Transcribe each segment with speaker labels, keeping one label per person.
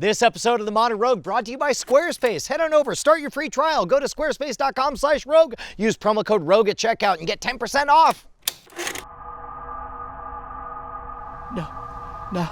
Speaker 1: This episode of The Modern Rogue brought to you by Squarespace. Head on over, start your free trial. Go to squarespace.com/rogue. Use promo code ROGUE at checkout and get 10% off. No.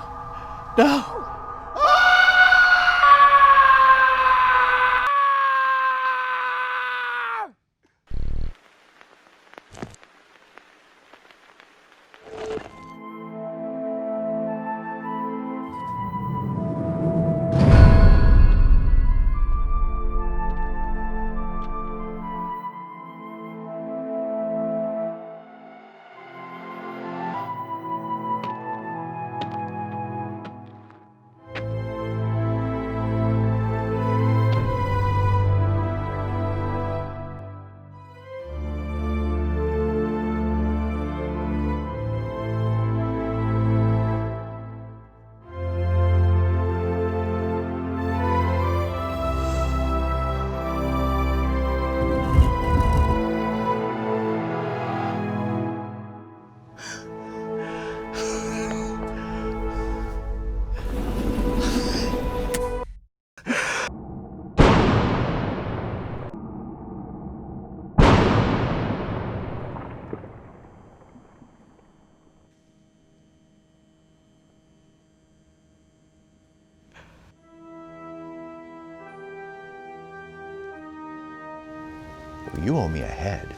Speaker 2: You owe me a head.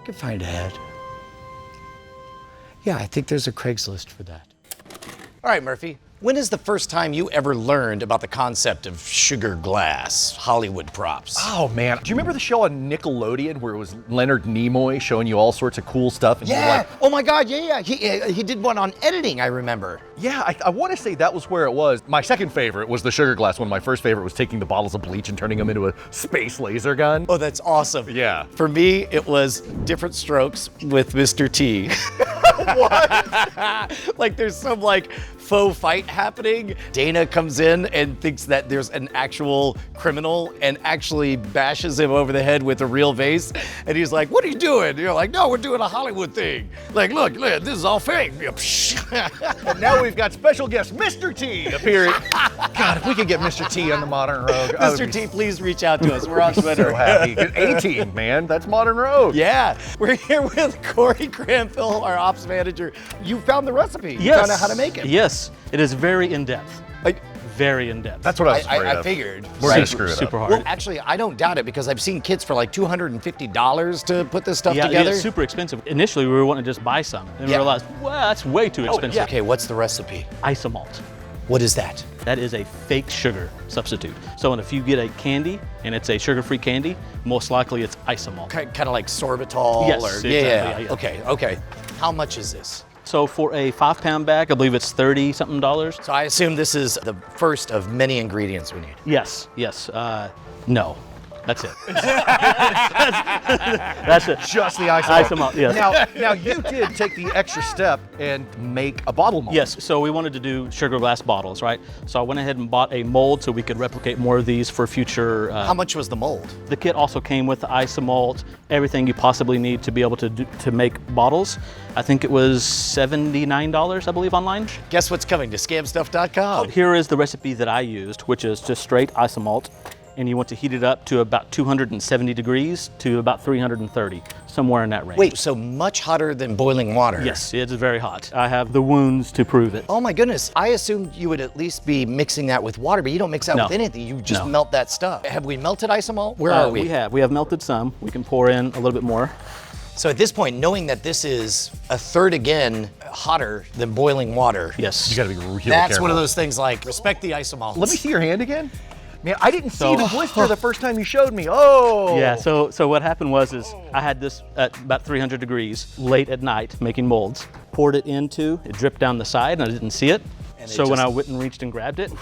Speaker 1: I can find a head. Yeah, I think there's a Craigslist for that. All right, Murphy. When is the first time you ever learned about the concept of sugar glass, Hollywood props?
Speaker 2: Oh man, do you remember the show on Nickelodeon where it was Leonard Nimoy showing you all sorts of cool stuff? And
Speaker 1: Yeah. Oh my God. Yeah. He did one on editing. I remember.
Speaker 2: Yeah, I want to say that was where it was. My second favorite was the sugar glass one. My first favorite was taking the bottles of bleach and turning them into a space laser gun.
Speaker 1: Oh, that's awesome.
Speaker 2: Yeah.
Speaker 1: For me, it was Different Strokes with Mr. T. What? Like there's some like faux fight happening. Dana comes in and thinks that there's an actual criminal and actually bashes him over the head with a real vase. And he's like, "What are you doing?" And you're like, "No, we're doing a Hollywood thing. Like, look, this is all fake."
Speaker 2: And now we've got special guest Mr. T appearing. God, if we could get Mr. T on the Modern Rogue.
Speaker 1: Mr. T, please reach out to us. We're on Twitter.
Speaker 2: So happy. A-Team, man. That's Modern Rogue.
Speaker 1: Yeah, we're here with Cory Granville, our ops manager. You found the recipe. You
Speaker 3: Yes.
Speaker 1: found out how to make it.
Speaker 3: Yes, it is very in-depth.
Speaker 1: Like,
Speaker 3: Very in-depth.
Speaker 2: That's what I was afraid
Speaker 1: I
Speaker 2: of.
Speaker 1: figured.
Speaker 2: We're gonna screw it up.
Speaker 3: Super hard.
Speaker 1: Well, actually, I don't doubt it because I've seen kits for like $250 to put this stuff
Speaker 3: yeah,
Speaker 1: together.
Speaker 3: it's super expensive. Initially, we were wanting to just buy some, and we
Speaker 1: Yeah.
Speaker 3: realized, well, that's way too expensive.
Speaker 1: Okay, what's the recipe?
Speaker 3: Isomalt.
Speaker 1: What is that?
Speaker 3: That is a fake sugar substitute. So if you get a candy and it's a sugar-free candy, most likely it's isomalt.
Speaker 1: Kind of like sorbitol?
Speaker 3: Yes,
Speaker 1: or,
Speaker 3: exactly, yeah.
Speaker 1: Okay. How much is this?
Speaker 3: So for a 5-pound bag, I believe it's $30-something.
Speaker 1: So I assume this is the first of many ingredients we need.
Speaker 3: Yes. No. That's it. That's it.
Speaker 2: Just the isomalt.
Speaker 3: Isomalt, yes.
Speaker 2: Now you did take the extra step and make a bottle mold.
Speaker 3: Yes, so we wanted to do sugar glass bottles, right? So I went ahead and bought a mold so we could replicate more of these for future.
Speaker 1: How much was the mold?
Speaker 3: The kit also came with the isomalt, everything you possibly need to be able to make bottles. I think it was $79, I believe, online.
Speaker 1: Guess what's coming to scamstuff.com.
Speaker 3: Here is the recipe that I used, which is just straight isomalt. And you want to heat it up to about 270 degrees to about 330, somewhere in that range.
Speaker 1: Wait, so much hotter than boiling water?
Speaker 3: Yes, it's very hot. I have the wounds to prove it.
Speaker 1: Oh my goodness, I assumed you would at least be mixing that with water, but you don't mix that
Speaker 3: No.
Speaker 1: with anything. You just
Speaker 3: No.
Speaker 1: melt that stuff. Have we melted isomalt? Where are we?
Speaker 3: We have melted some. We can pour in a little bit more.
Speaker 1: So at this point, knowing that this is a third again hotter than boiling water,
Speaker 3: Yes.
Speaker 2: You gotta be real
Speaker 1: that's
Speaker 2: careful.
Speaker 1: one of those things like respect the isomalt.
Speaker 2: Let me see your hand again. Man, I didn't see
Speaker 3: So-
Speaker 2: the blister the first time you showed me. Oh!
Speaker 3: Yeah, so what happened was I had this at about 300 degrees late at night making molds. Poured it into, it dripped down the side and I didn't see it.
Speaker 1: And it
Speaker 3: So when
Speaker 1: just-
Speaker 3: I went and reached and grabbed it,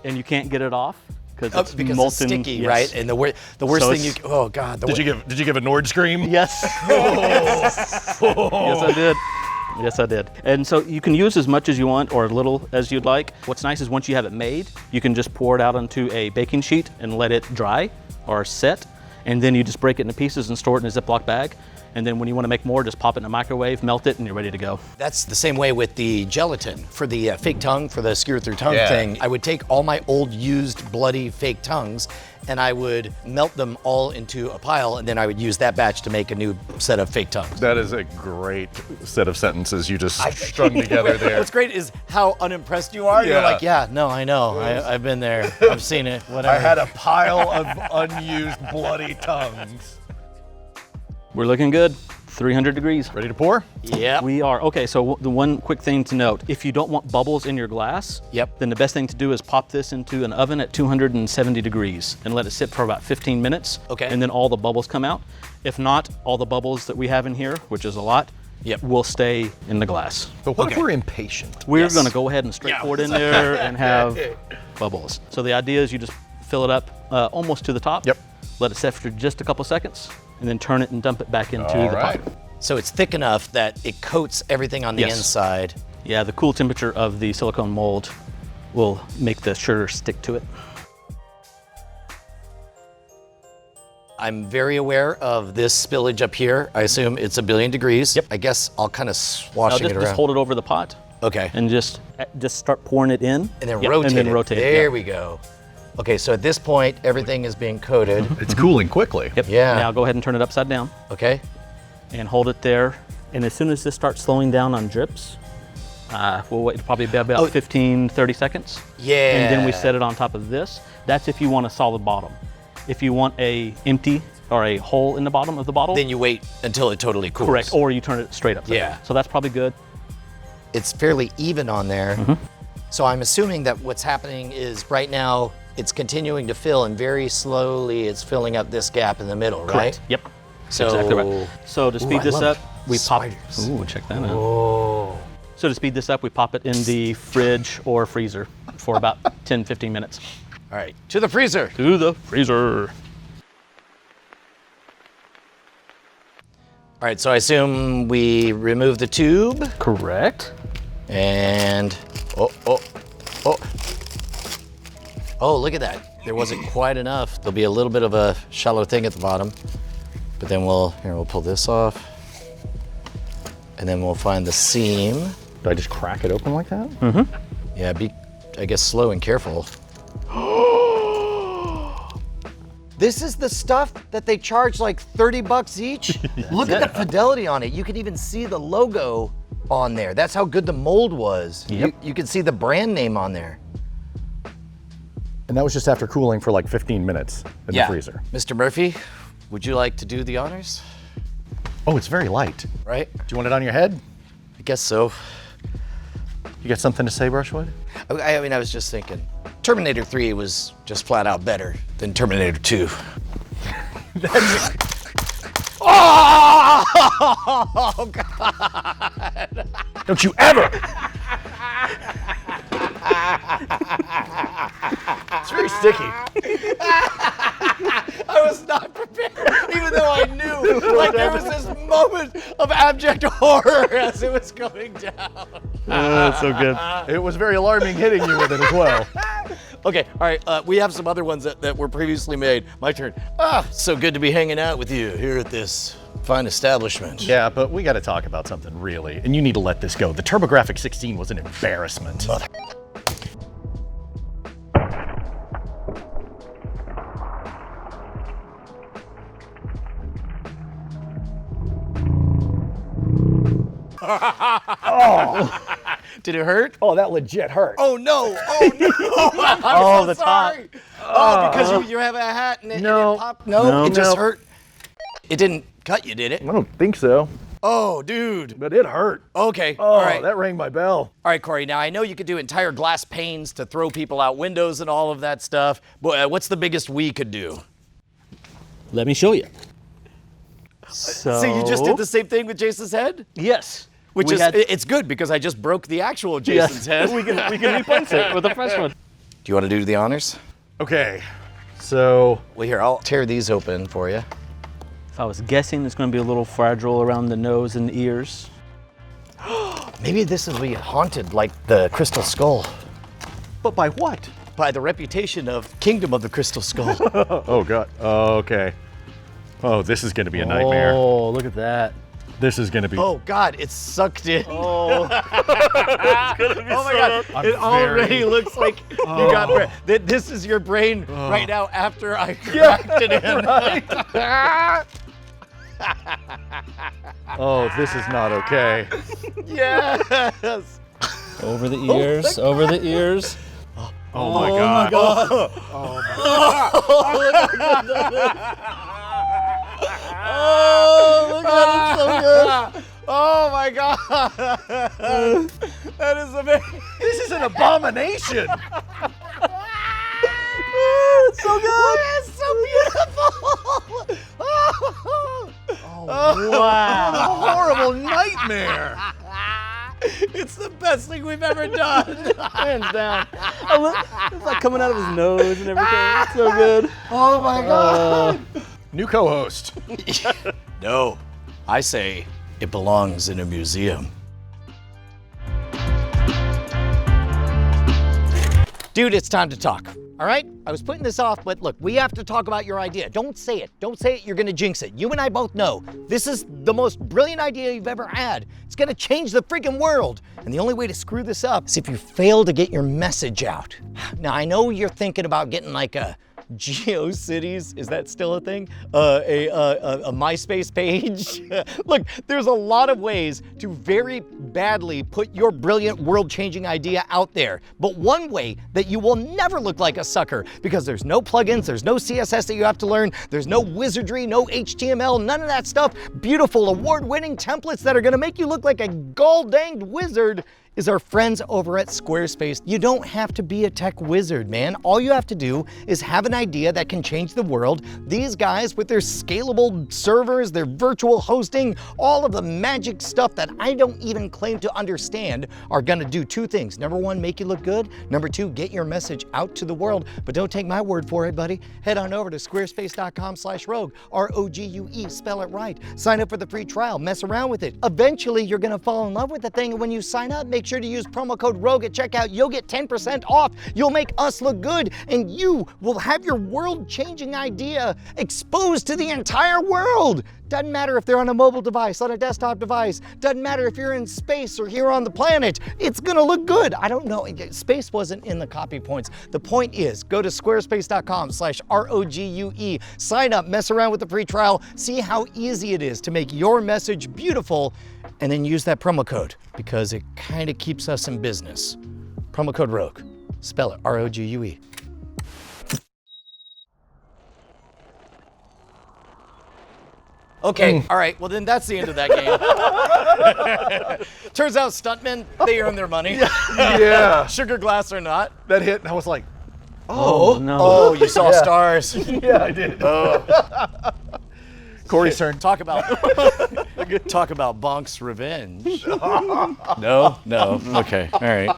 Speaker 3: and you can't get it off because
Speaker 1: Oh,
Speaker 3: it's
Speaker 1: because
Speaker 3: molten.
Speaker 1: it's sticky,
Speaker 3: yes.
Speaker 1: right? And the worst
Speaker 3: So
Speaker 1: thing you,
Speaker 3: it's-
Speaker 1: oh God.
Speaker 2: Did you give a Nord scream?
Speaker 3: Yes. Yes, I did. Yes, I did. And so you can use as much as you want or as little as you'd like. What's nice is once you have it made, you can just pour it out onto a baking sheet and let it dry or set. And then you just break it into pieces and store it in a Ziploc bag. And then when you want to make more, just pop it in a microwave, melt it, and you're ready to go.
Speaker 1: That's the same way with the gelatin for the fake tongue, for the skewer through tongue
Speaker 2: Yeah.
Speaker 1: thing. I would take all my old used bloody fake tongues and I would melt them all into a pile, and then I would use that batch to make a new set of fake tongues.
Speaker 2: That is a great set of sentences you just strung together there.
Speaker 1: What's great is how unimpressed you are. You're
Speaker 2: Yeah.
Speaker 1: like, yeah, no, I know. I've been there. I've seen it. Whatever.
Speaker 2: I had a pile of unused bloody tongues.
Speaker 3: We're looking good. 300 degrees.
Speaker 2: Ready to pour?
Speaker 1: Yep.
Speaker 3: We are. Okay, so the one quick thing to note, if you don't want bubbles in your glass,
Speaker 1: Yep.
Speaker 3: then the best thing to do is pop this into an oven at 270 degrees and let it sit for about 15 minutes.
Speaker 1: Okay.
Speaker 3: And then all the bubbles come out. If not, all the bubbles that we have in here, which is a lot,
Speaker 1: Yep.
Speaker 3: will stay in the glass.
Speaker 2: But what if
Speaker 1: Okay.
Speaker 2: we're impatient?
Speaker 3: We're
Speaker 1: Yes.
Speaker 3: gonna go ahead and straight pour it in there and have bubbles. So the idea is you just fill it up almost to the top.
Speaker 2: Yep.
Speaker 3: Let it set for just a couple seconds, and then turn it and dump it back into
Speaker 2: All
Speaker 3: the
Speaker 2: right.
Speaker 3: pot.
Speaker 1: So it's thick enough that it coats everything on the
Speaker 3: Yes.
Speaker 1: inside.
Speaker 3: Yeah, the cool temperature of the silicone mold will make the sugar stick to it.
Speaker 1: I'm very aware of this spillage up here. I assume it's 1,000,000,000 degrees.
Speaker 3: Yep.
Speaker 1: I guess I'll kind of
Speaker 3: Now
Speaker 1: swashing
Speaker 3: just,
Speaker 1: it around.
Speaker 3: just hold it over the pot
Speaker 1: Okay.
Speaker 3: and just start pouring it in.
Speaker 1: And then
Speaker 3: Yep,
Speaker 1: rotate
Speaker 3: and then
Speaker 1: it.
Speaker 3: rotate it.
Speaker 1: There
Speaker 3: Yep.
Speaker 1: we go. Okay, so at this point, everything is being coated.
Speaker 2: It's cooling quickly.
Speaker 3: Yep.
Speaker 1: Yeah.
Speaker 3: Now go ahead and turn it upside down
Speaker 1: Okay.
Speaker 3: and hold it there. And as soon as this starts slowing down on drips, we'll wait probably about
Speaker 1: Oh.
Speaker 3: 15, 30 seconds.
Speaker 1: Yeah.
Speaker 3: And then we set it on top of this. That's if you want a solid bottom. If you want a empty or a hole in the bottom of the bottle,
Speaker 1: Then you wait until it totally cools.
Speaker 3: correct, or you turn it straight upside
Speaker 1: Yeah.
Speaker 3: down. So that's probably good.
Speaker 1: It's fairly even on there.
Speaker 3: Mm-hmm.
Speaker 1: So I'm assuming that what's happening is right now it's continuing to fill, and very slowly it's filling up this gap in the middle, right?
Speaker 3: Correct. Yep.
Speaker 1: So
Speaker 3: Exactly right. So to speed
Speaker 1: I
Speaker 3: this
Speaker 1: love
Speaker 3: up, we pop.
Speaker 1: spiders.
Speaker 3: Ooh, check that out.
Speaker 1: Oh.
Speaker 3: So to speed this up, we pop it in the fridge or freezer for about 10, 15 minutes.
Speaker 1: All right, to the freezer.
Speaker 3: To the freezer.
Speaker 1: All right, so I assume we remove the tube
Speaker 3: Correct.
Speaker 1: and oh, look at that. There wasn't quite enough. There'll be a little bit of a shallow thing at the bottom, but then we'll pull this off, and then we'll find the seam.
Speaker 2: Do I just crack it open like that?
Speaker 1: Yeah, be, I guess, slow and careful. This is the stuff that they charge like 30 bucks each. Look at the fidelity on it. You can even see the logo on there. That's how good the mold was.
Speaker 3: Yep.
Speaker 1: You can see the brand name on there.
Speaker 2: And that was just after cooling for like 15 minutes in the freezer.
Speaker 1: Mr. Murphy, would you like to do the honors?
Speaker 2: Oh, it's very light.
Speaker 1: Right?
Speaker 2: Do you want it on your head?
Speaker 1: I guess so.
Speaker 2: You got something to say, Brushwood?
Speaker 1: I mean, I was just thinking, Terminator 3 was just flat out better than Terminator 2. Oh, God.
Speaker 2: Don't you ever! It's very sticky.
Speaker 1: I was not prepared, even though I knew. Like, there was this moment of abject horror as it was going down.
Speaker 3: That's so good.
Speaker 2: It was very alarming hitting you with it as well.
Speaker 1: Okay, all right, we have some other ones that were previously made. My turn. So good to be hanging out with you here at this fine establishment.
Speaker 2: Yeah, but we gotta talk about something really, and you need to let this go. The TurboGrafx 16 was an embarrassment.
Speaker 1: Did it hurt?
Speaker 2: Oh, that legit hurt.
Speaker 1: Oh no! Oh no! I'm so
Speaker 3: the top.
Speaker 1: sorry. Oh, because you have a hat and it,
Speaker 2: No.
Speaker 1: and it popped. No, it just
Speaker 2: No.
Speaker 1: hurt. It didn't cut you, did it?
Speaker 2: I don't think so,
Speaker 1: Oh, dude.
Speaker 2: but it hurt.
Speaker 1: Okay.
Speaker 2: Oh,
Speaker 1: All right.
Speaker 2: that rang my bell.
Speaker 1: All right, Cory. Now I know you could do entire glass panes to throw people out windows and all of that stuff. But what's the biggest we could do?
Speaker 3: Let me show you. So
Speaker 1: you just did the same thing with Jason's head?
Speaker 3: Yes.
Speaker 1: Which
Speaker 3: We
Speaker 1: is
Speaker 3: had-
Speaker 1: it's good because I just broke the actual Jason's head.
Speaker 3: we can replace it with a fresh one.
Speaker 1: Do you want to do the honors?
Speaker 2: Okay, so
Speaker 1: Well, here, I'll tear these open for you.
Speaker 3: If I was guessing, it's going to be a little fragile around the nose and ears.
Speaker 1: Maybe this will be haunted like the Crystal Skull.
Speaker 2: but by what?
Speaker 1: By the reputation of Kingdom of the Crystal Skull.
Speaker 2: Oh God. Okay. Oh, this is gonna be a nightmare.
Speaker 3: Oh, look at that.
Speaker 2: This is gonna be.
Speaker 1: Oh God, it's sucked in.
Speaker 3: Oh,
Speaker 1: Oh my God,
Speaker 2: I'm
Speaker 1: it already
Speaker 2: very-
Speaker 1: looks like you got bread. This is your brain right now after I cracked it in.
Speaker 2: Oh, this is not okay.
Speaker 1: Yes.
Speaker 3: over the ears, over the ears.
Speaker 2: Oh my God.
Speaker 1: Oh, look at it, so good. Oh my God. That is amazing.
Speaker 2: This is an abomination.
Speaker 1: It's so good. It's so beautiful.
Speaker 2: Wow. What a horrible nightmare.
Speaker 1: It's the best thing we've ever done.
Speaker 3: Hands down. It's like coming out of his nose and everything. It's so good.
Speaker 1: Oh my God.
Speaker 2: New co-host.
Speaker 1: No, I say it belongs in a museum. Dude, it's time to talk. All right? I was putting this off, but look, we have to talk about your idea. Don't say it. Don't say it. You're going to jinx it. You and I both know this is the most brilliant idea you've ever had. It's going to change the freaking world. And the only way to screw this up is if you fail to get your message out. Now, I know you're thinking about getting like a GeoCities, is that still a thing? A MySpace page? Look, there's a lot of ways to very badly put your brilliant world-changing idea out there. But one way that you will never look like a sucker, because there's no plugins, there's no CSS that you have to learn, there's no wizardry, no HTML, none of that stuff. Beautiful, award-winning templates that are gonna make you look like a gall-danged wizard is our friends over at Squarespace. You don't have to be a tech wizard, man. All you have to do is have an idea that can change the world. These guys with their scalable servers, their virtual hosting, all of the magic stuff that I don't even claim to understand are gonna do two things. Number one, make you look good. Number two, get your message out to the world. But don't take my word for it, buddy. Head on over to squarespace.com/rogue, R-O-G-U-E, spell it right. Sign up for the free trial, mess around with it. Eventually, you're gonna fall in love with the thing, and when you sign up, make sure to use promo code ROGUE at checkout. You'll get 10% off. You'll make us look good, and you will have your world-changing idea exposed to the entire world. Doesn't matter if they're on a mobile device, on a desktop device. Doesn't matter if you're in space or here on the planet. It's gonna look good. I don't know, space wasn't in the copy points. The point is, go to squarespace.com/ROGUE, sign up, mess around with the free trial, see how easy it is to make your message beautiful, and then use that promo code because it kind of keeps us in business. Promo code ROGUE, spell it, R-O-G-U-E. Okay, all right, well then that's the end of that game. Turns out stuntmen, they earn their money.
Speaker 2: Yeah.
Speaker 1: Sugar glass or not.
Speaker 2: That hit, and I was like,
Speaker 3: Oh, no.
Speaker 1: Oh, you saw stars.
Speaker 2: yeah, I did. Cory's turn.
Speaker 1: Talk about Bonk's revenge. No? No, okay, all right.